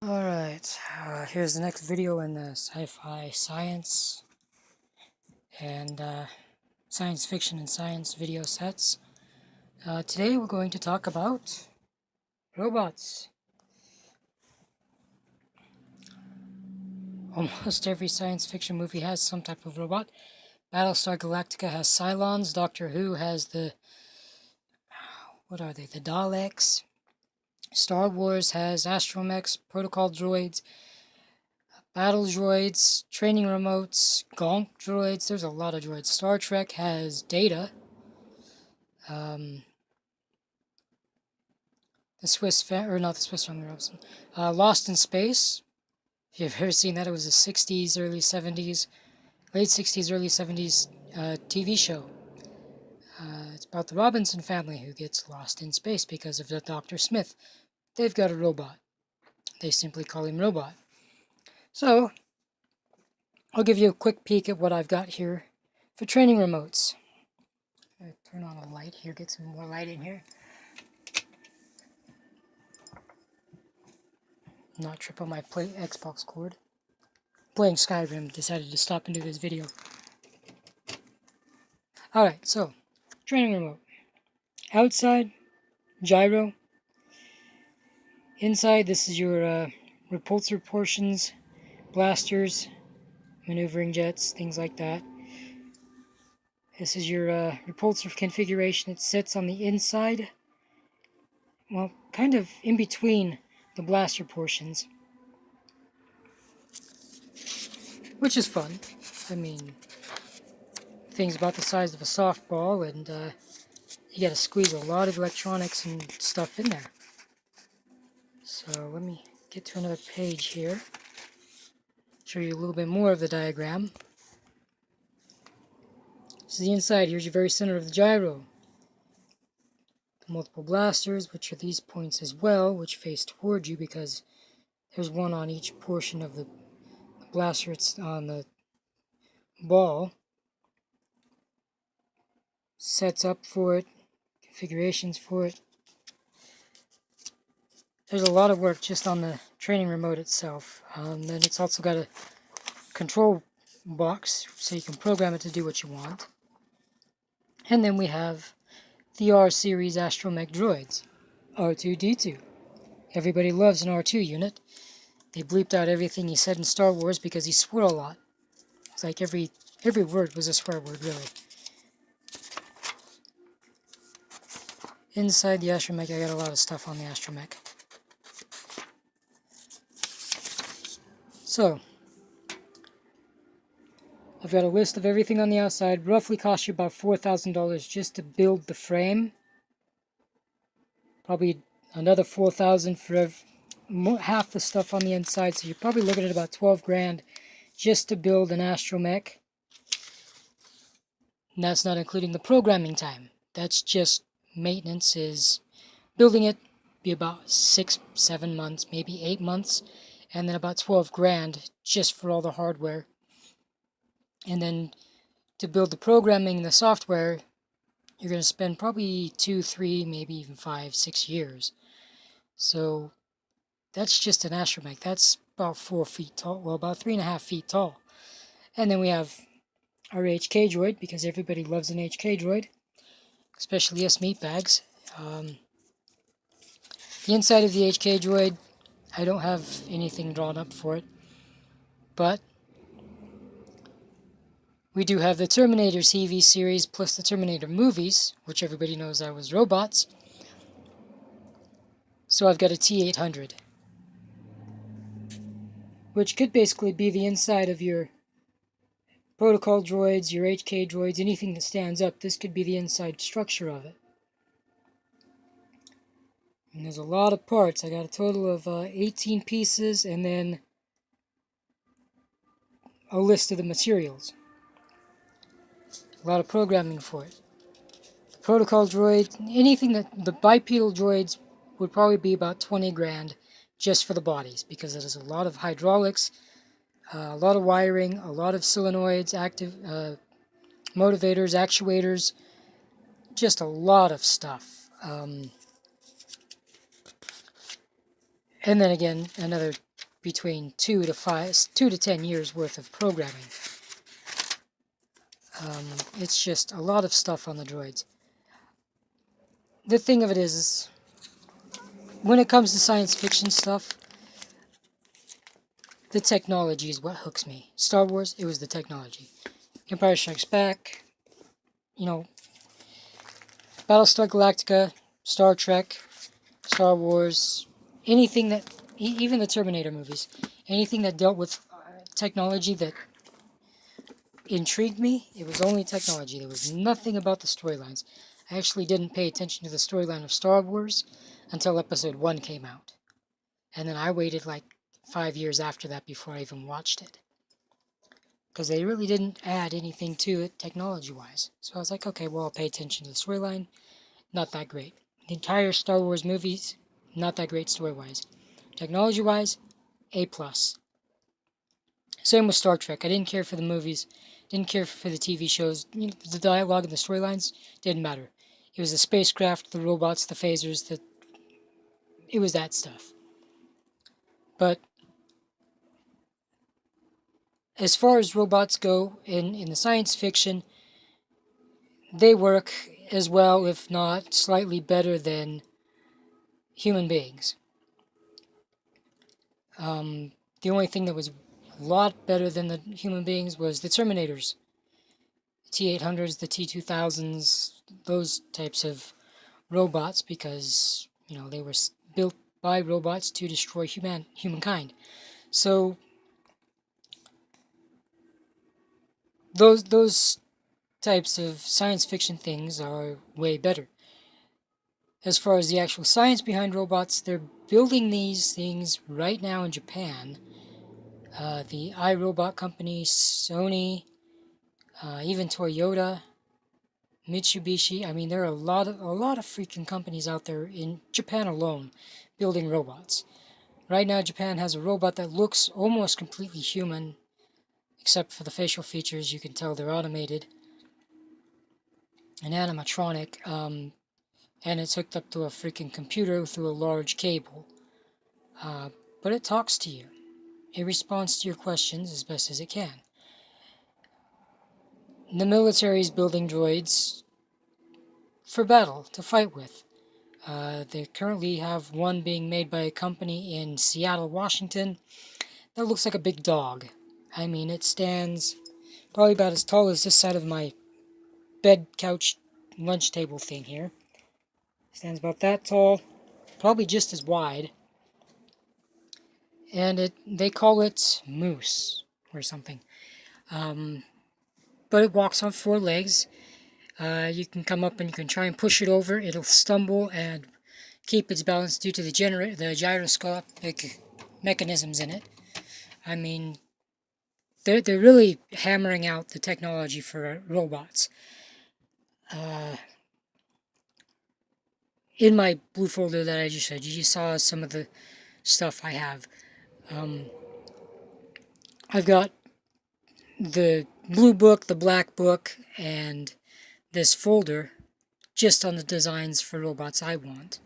Alright, here's the next video in the sci-fi science and science fiction and science video sets. Today we're going to talk about robots. Almost every science fiction movie has some type of robot. Battlestar Galactica has Cylons, Doctor Who has the Daleks. Star Wars has astromechs, protocol droids, battle droids, training remotes, gonk droids. There's a lot of droids. Star Trek has Data. Lost in Space. If you've ever seen that, it was a 60s, early 70s, late 60s, early 70s TV show. It's about the Robinson family who gets lost in space because of Dr. Smith. They've got a robot. They simply call him Robot. So, I'll give you a quick peek at what I've got here for training remotes. I'm going to turn on a light here, get some more light in here. Not trip on my Xbox cord. Playing Skyrim, decided to stop and do this video. Alright, so, training remote. Outside, gyro. Inside, this is your repulsor portions, blasters, maneuvering jets, things like that. This is your repulsor configuration. It sits on the inside, well, kind of in between the blaster portions, which is fun. I mean, things about the size of a softball, and you gotta squeeze a lot of electronics and stuff in there. So let me get to another page here, show you a little bit more of the diagram. This is the inside. Here's your very center of the gyro. The multiple blasters, which are these points as well, which face toward you because there's one on each portion of the blaster. It's on the ball. Sets up for it, configurations for it. There's a lot of work just on the training remote itself. Then it's also got a control box so you can program it to do what you want. And then we have the R-series astromech droids, R2-D2. Everybody loves an R2 unit. They bleeped out everything he said in Star Wars because he swore a lot. It's like every word was a swear word, really. Inside the astromech, I got a lot of stuff on the astromech. So, I've got a list of everything on the outside. Roughly cost you about $4,000 just to build the frame. Probably another $4,000 for half the stuff on the inside. So you're probably looking at about 12 grand just to build an astromech. And that's not including the programming time. That's just maintenance. Is building it be about 6-7 months, maybe 8 months, and then about 12 grand just for all the hardware. And then to build the programming and the software, you're going to spend probably 2, 3, maybe even 5, 6 years. So that's just an astromech. That's about 4 feet tall. Well, about 3.5 feet tall. And then we have our HK droid, because everybody loves an HK droid, especially us meatbags. The inside of the HK droid, I don't have anything drawn up for it, but we do have the Terminator TV series plus the Terminator movies, which everybody knows I was robots. So I've got a T-800, which could basically be the inside of your protocol droids, your HK droids, anything that stands up. This could be the inside structure of it. And there's a lot of parts. I got a total of 18 pieces, and then a list of the materials. A lot of programming for it. The protocol droid, anything that the bipedal droids would probably be about 20 grand just for the bodies, because there's a lot of hydraulics, a lot of wiring, a lot of solenoids, active motivators, actuators, just a lot of stuff. And then again, another between 2 to 10 years worth of programming. It's just a lot of stuff on the droids. The thing of it is when it comes to science fiction stuff, the technology is what hooks me. Star Wars, it was the technology. Empire Strikes Back, you know, Battlestar Galactica, Star Trek, Star Wars, anything that, even the Terminator movies, anything that dealt with technology that intrigued me, it was only technology. There was nothing about the storylines. I actually didn't pay attention to the storyline of Star Wars until episode 1 came out. And then I waited like 5 years after that before I even watched it. Because they really didn't add anything to it technology-wise. So I was like, okay, well, I'll pay attention to the storyline. Not that great. The entire Star Wars movies, not that great story-wise. Technology-wise, A+. Same with Star Trek. I didn't care for the movies, didn't care for the TV shows. You know, the dialogue and the storylines didn't matter. It was the spacecraft, the robots, the phasers, it was that stuff. But as far as robots go in the science fiction, they work as well, if not slightly better than human beings. The only thing that was a lot better than the human beings was the Terminators. T-800s, the T-2000s, those types of robots, because, you know, they were built by robots to destroy humankind. So those types of science fiction things are way better. As far as the actual science behind robots, they're building these things right now in Japan. The iRobot company, Sony, even Toyota, Mitsubishi. I mean, there are a lot of freaking companies out there in Japan alone building robots. Right now, Japan has a robot that looks almost completely human, except for the facial features. You can tell they're automated, an animatronic, and it's hooked up to a freaking computer through a large cable. But it talks to you. It responds to your questions as best as it can. The military is building droids for battle, to fight with. They currently have one being made by a company in Seattle, Washington, that looks like a big dog. I mean, it stands probably about as tall as this side of my bed, couch, lunch table thing here. Stands about that tall, probably just as wide. And they call it Moose or something. But it walks on 4 legs. You can come up and you can try and push it over. It'll stumble and keep its balance due to the gyroscopic mechanisms in it. I mean, they're really hammering out the technology for robots. In my blue folder that I just said, you just saw some of the stuff I have. I've got the blue book, the black book, and this folder just on the designs for robots I want.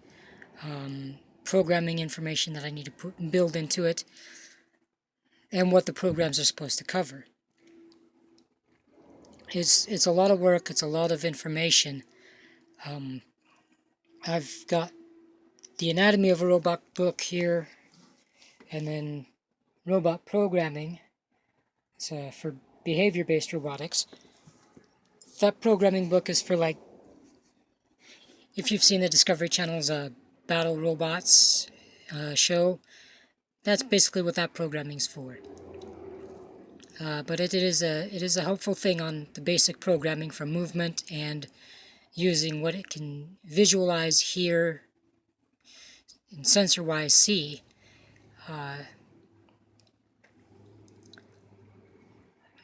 Programming information that I need to build into it, and what the programs are supposed to cover. It's a lot of work, it's a lot of information. I've got the anatomy of a robot book here, and then robot programming. It's for behavior-based robotics. That programming book is for, like, if you've seen the Discovery Channel's Battle Robots show, that's basically what that programming's for. But it is a helpful thing on the basic programming for movement and using what it can visualize, hear, and sensor-wise see.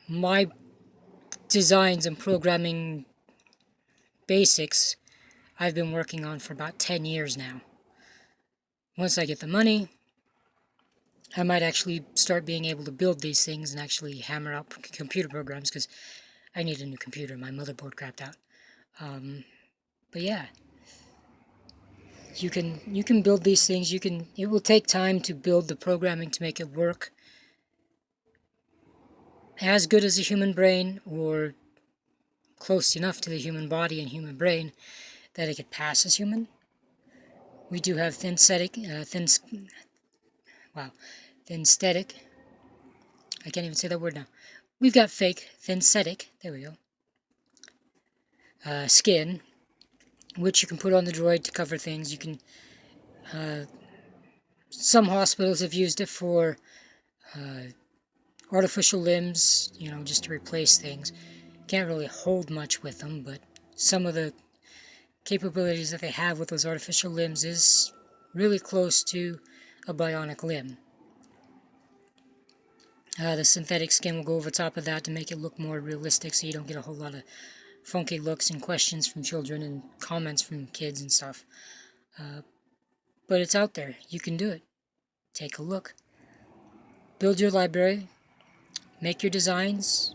My designs and programming basics I've been working on for about 10 years now. Once I get the money, I might actually start being able to build these things and actually hammer out computer programs, because I need a new computer. My motherboard crapped out. But yeah. You can build these things. It will take time to build the programming to make it work as good as a human brain, or close enough to the human body and human brain that it could pass as human. We do have thin-static. I can't even say that word now. We've got fake thin-static. There we go. Skin, which you can put on the droid to cover things. You can. Some hospitals have used it for artificial limbs, just to replace things. Can't really hold much with them, but some of the capabilities that they have with those artificial limbs is really close to a bionic limb. The synthetic skin will go over top of that to make it look more realistic, so you don't get a whole lot of funky looks and questions from children and comments from kids and stuff. But it's out there. You can do it. Take a look. Build your library. Make your designs.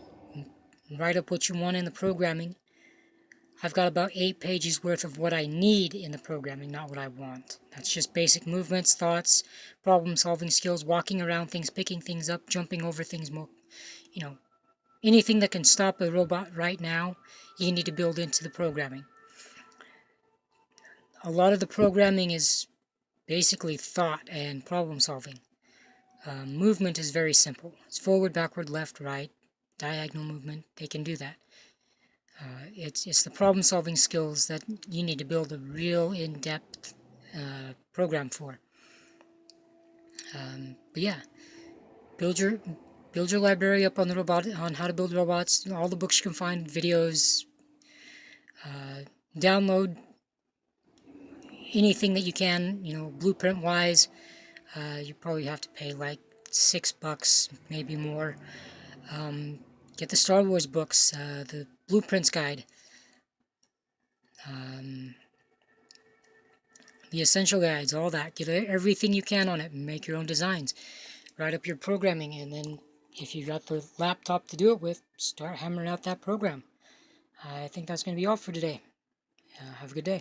Write up what you want in the programming. I've got about 8 pages worth of what I need in the programming, not what I want. That's just basic movements, thoughts, problem-solving skills, walking around things, picking things up, jumping over things, anything that can stop a robot right now, you need to build into the programming. A lot of the programming is basically thought and problem-solving. Movement is very simple. It's forward, backward, left, right, diagonal movement. They can do that. It's the problem-solving skills that you need to build a real in-depth program for. But yeah, build your library up on on how to build robots. All the books you can find, videos. Download anything that you can. Blueprint-wise, you probably have to pay like $6, maybe more. Get the Star Wars books, the Blueprints Guide. The essential guides, all that. Get everything you can on it and make your own designs. Write up your programming, and then if you got the laptop to do it with, start hammering out that program. I think that's going to be all for today. Have a good day.